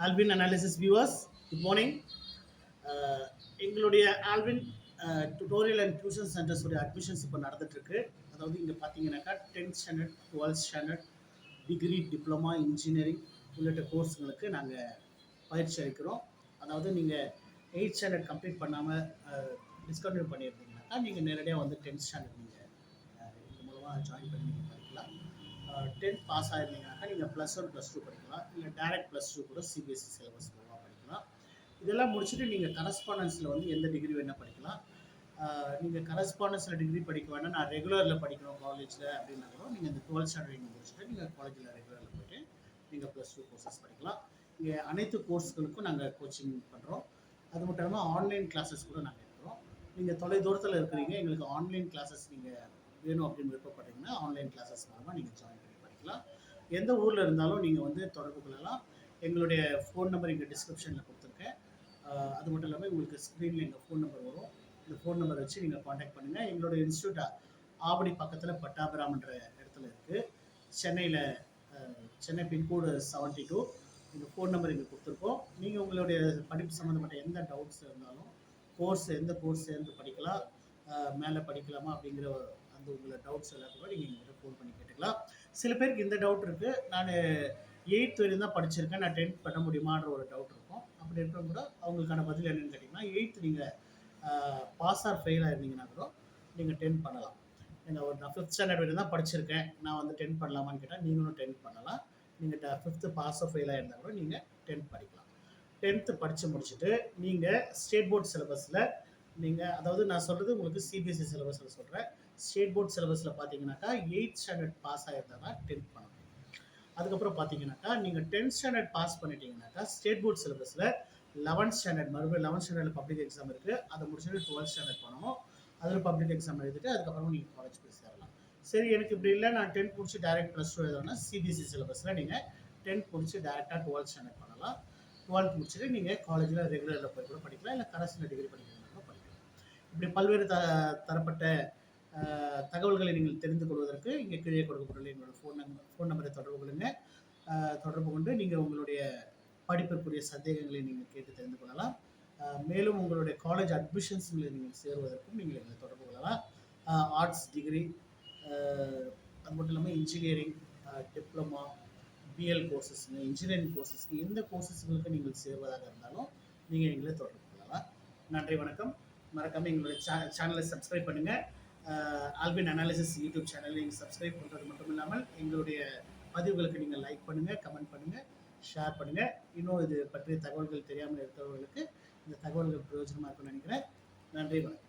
Alvin analysis viewers, good morning. எங்களுடைய Alvin tutorial and tuition சென்டர்ஸுடைய admissions இப்போ நடந்துட்டுருக்கு. அதாவது இங்கே பார்த்தீங்கன்னாக்கா 10th standard, 12th standard, degree, diploma, engineering உள்ளிட்ட கோர்ஸுங்களுக்கு நாங்கள் பயிற்சி அளிக்கிறோம். அதாவது நீங்கள் 8th ஸ்டாண்டர்ட் கம்ப்ளீட் பண்ணாமல் டிஸ்கண்டினியூ பண்ணியிருந்தீங்கன்னாக்கா நீங்கள் நேரடியாக வந்து 10th ஸ்டாண்டர்ட் நீங்கள் இது மூலமாக ஜாயின் பண்ணி நீங்கள் படிக்கலாம். 10th பாஸ் ஆகிருந்தீங்கன்னாக்கா நீங்கள் +1 +2 படிக்கலாம், இல்லை டேரெக்ட் +2 கூட சிபிஎஸ்சி சிலபஸ் மூலமாக படிக்கலாம். இதெல்லாம் முடிச்சுட்டு நீங்கள் கரஸ்பாண்டன்ஸில் வந்து எந்த டிகிரி வேணால் படிக்கலாம். நீங்கள் கரஸ்பாண்டன்ஸில் டிகிரி படிக்க வேணால் நான் ரெகுலரில் படிக்கணும் காலேஜில் அப்படின்னா கூட நீங்கள் இந்த 12th ஸ்டாண்டர்ட் நீங்கள் முடிச்சுட்டு நீங்கள் காலேஜில் ரெகுலரில் போய்ட்டு நீங்கள் +2 கோர்சஸ் படிக்கலாம். இங்கே அனைத்து கோர்ஸ்களுக்கும் நாங்கள் கோச்சிங் பண்ணுறோம். அது மட்டும் இல்லாமல் ஆன்லைன் கிளாஸஸ் கூட நாங்கள் எடுக்கிறோம். நீங்கள் தொலை தூரத்தில் இருக்கிறீங்க, எங்களுக்கு ஆன்லைன் கிளாஸஸ் நீங்கள் வேணும் அப்படின்னு விருப்பப்படுறீங்கன்னா ஆன்லைன் கிளாஸஸ் மூலமாக நீங்கள் ஜாயின் பண்ணி படிக்கலாம். எந்த ஊரில் இருந்தாலும் நீங்கள் வந்து தொடர்பு கொள்ளலாம். எங்களுடைய ஃபோன் நம்பர் இங்கே டிஸ்கிரிப்ஷனில் கொடுத்துருக்கேன். அது மட்டும் இல்லாமல் உங்களுக்கு ஸ்க்ரீனில் எங்கள் ஃபோன் நம்பர் வரும். இந்த ஃபோன் நம்பர் வச்சு நீங்கள் காண்டாக்ட் பண்ணுங்கள். எங்களோட இன்ஸ்டியூட் ஆவடி பக்கத்தில் பட்டாபிராம்ன்ற இடத்துல இருக்குது. சென்னையில் சென்னை பின்கோடு 72. எங்கள் ஃபோன் நம்பர் இங்கே கொடுத்துருக்கோம். நீங்கள் உங்களுடைய படிப்பு சம்மந்தப்பட்ட எந்த டவுட்ஸ் இருந்தாலும் எந்த கோர்ஸ் சேர்ந்து படிக்கலாம், மேலே படிக்கலாமா அப்படிங்கிற அந்த உங்களை டவுட்ஸ் எல்லாத்தையும் கூட நீங்கள் எங்கிட்ட ஃபோன் பண்ணி கேட்டுக்கலாம். சில பேருக்கு இந்த டவுட் இருக்குது, நான் 8th வரையும் தான் படிச்சிருக்கேன், நான் 10th பண்ண முடியுமான்ற ஒரு டவுட் இருக்கும். அப்படி இருக்கிறவங்க கூட அவங்களுக்கான பதில் என்னென்னு கேட்டிங்கன்னா 8th நீங்கள் பாஸ் ஆர் ஃபெயில் ஆயிருந்தீங்கன்னா கூட நீங்கள் 10th பண்ணலாம். நான் 5th ஸ்டாண்டர்ட் வரையும் தான் படிச்சிருக்கேன், நான் வந்து 10th பண்ணலாமான்னு கேட்டால் நீங்களும் 10th பண்ணலாம். நீங்கள் 5th பாஸ் ஆர் ஃபெயில் ஆயிருந்தால் கூட நீங்கள் 10th படிக்கலாம். 10th படித்து முடிச்சுட்டு நீங்கள் ஸ்டேட் போர்ட் சிலபஸில் நீங்கள், அதாவது நான் சொல்கிறது உங்களுக்கு சிபிஎஸ்சி சிலபஸில் சொல்கிறேன். ஸ்டேட் போர்ட் சிலபஸில் பார்த்தீங்கன்னாக்கா 8th ஸ்டாண்டர்ட் பாஸ் ஆகிருந்தால் தான் 10th பண்ணணும். அதுக்கப்புறம் பார்த்தீங்கன்னாக்கா நீங்கள் 10th ஸ்டாண்டர்ட் பாஸ் பண்ணிட்டீங்கன்னாக்கா ஸ்டேட் போர்ட் சிலபஸில் 11th ஸ்டாண்டர்ட் மறுபடியும் 11th ஸ்டாண்டர்டில் பப்ளிக் எக்ஸாம் இருக்குது, அதை முடிச்சுட்டு 12th ஸ்டாண்டர்ட் பண்ணணும். அதில் பப்ளிக் எக்ஸாம் எழுதிட்டு அதுக்கப்புறம் நீங்கள் காலேஜ் போய் சேரலாம். சரி, எனக்கு இப்படி இல்லை, நான் 10th முடிச்சு டேரெக்ட் +2 எழுதணும்னா சிபிஎஸ்சி சிலபஸில் நீங்கள் 10th முடிச்சு டேரெக்டாக 12th ஸ்டாண்டர்ட் பண்ணலாம். 12th முடிச்சுட்டு நீங்கள் காலேஜில் ரெகுலரில் போய் கூட படிக்கலாம், இல்லை கரஸில் டிகிரி படிக்கிறதுனால படிக்கலாம். இப்படி பல்வேறு தரப்பட்ட தகவல்களை நீங்கள் தெரிந்து கொள்வதற்கு இங்கே கீழே கொடுக்கப்பட்டுள்ள என்னோட ஃபோன் நம்பரை தொடர்பு கொண்டு நீங்கள் உங்களுடைய படிப்பிற்குரிய சந்தேகங்களை நீங்கள் கேட்டு தெரிந்து கொள்ளலாம். மேலும் உங்களுடைய காலேஜ் அட்மிஷன்ஸ்களை நீங்கள் சேருவதற்கும் நீங்கள் எங்களை தொடர்பு கொள்ளலாம். ஆர்ட்ஸ் டிகிரி, அது மட்டும் இல்லாமல் இன்ஜினியரிங், டிப்ளமா, பிஎல் கோர்சஸ்ங்க, இன்ஜினியரிங் கோர்சஸ்க்கு எந்த கோர்சஸ்களுக்கு நீங்கள் சேருவதாக இருந்தாலும் நீங்கள் எங்களை தொடர்பு கொள்ளலாம். நன்றி, வணக்கம். மறக்காமல் எங்களுடைய சேனலை சப்ஸ்கிரைப் பண்ணுங்கள். ஆல்வின் அனாலிசிஸ் யூடியூப் சேனலை நீங்கள் சப்ஸ்கிரைப் பண்ணுறது மட்டும் இல்லாமல் எங்களுடைய பதிவுகளுக்கு நீங்கள் லைக் பண்ணுங்கள், கமெண்ட் பண்ணுங்கள், ஷேர் பண்ணுங்கள். இன்னும் இது பற்றிய தகவல்கள் தெரியாமல் இருக்கிறவர்களுக்கு இந்த தகவல்கள் பிரயோஜனமாக இருக்கும்னு நினைக்கிறேன். நன்றி, வணக்கம்.